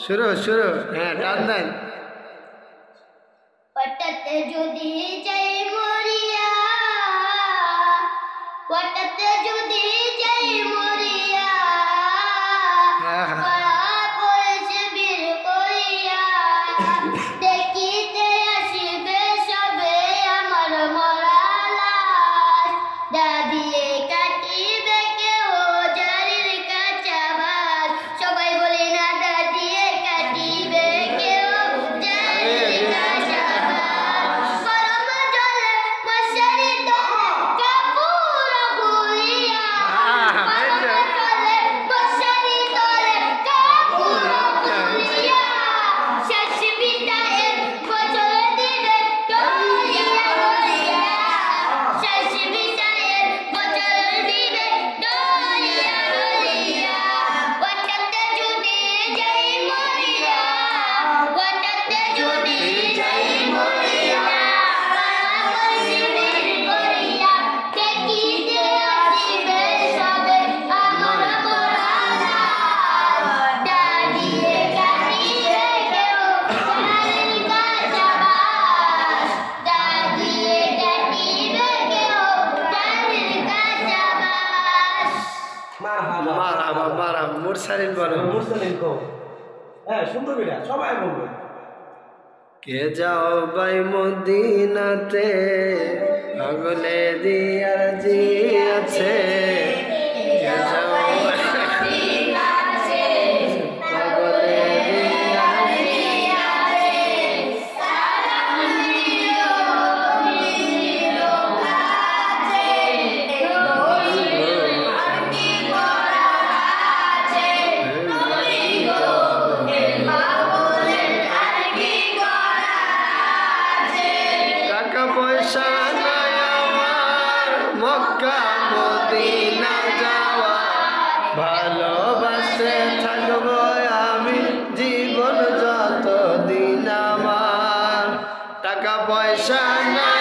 শুরু শুরু হ্যাঁ টান দেন হঠাৎ যদি যাই মরিয়া হঠাৎ যদি যাই মরিয়া পড়েছে বীর করিয়া দেখিতে আসিবে সবে আমার মরা লাশ দাদিয়ে কাটিবে কেউ জারির কাঁচা বাস সবাই বলে না দাদিয়ে কাটিবে কেউ জারির কাঁচা বাস গরম জলে মশারি তলে কাপড় গুলিয়া গরম জলে মশারি তলে কাপড় গুলিয়া শেষ বিদায়ের বছর দিবে ডলিয়া ডলিয়া শেষ বিদায়ের বছর দিবে ডলিয়া ডলিয়া হঠাৎ যদি যাই মরিয়া হঠাৎ যদি যাই মরিয়া করিয়া দেখিতে আসিবে সবে আমার মরা লাশ দাদিয়ে কাটিবে কেউ জারির কাঁচা বাস দাদিয়ে কাটিবে কেউ জারির কাঁচা বাস মারা মুরসালিন বলো মুরসালিন কও হ্যাঁ সুন্দর বিরা সবাই বলবে কে যাও ভাই মদিনাতে পাগলে দিয়ার জি আছে কে যাও পাগলে দিয়ার টাকা পয়সা নাই আমার মক্কা মদিনা যাওয়া ভালোবাসে থাকবো আমি জীবন যত দিন আমার টাকা পয়সা নাই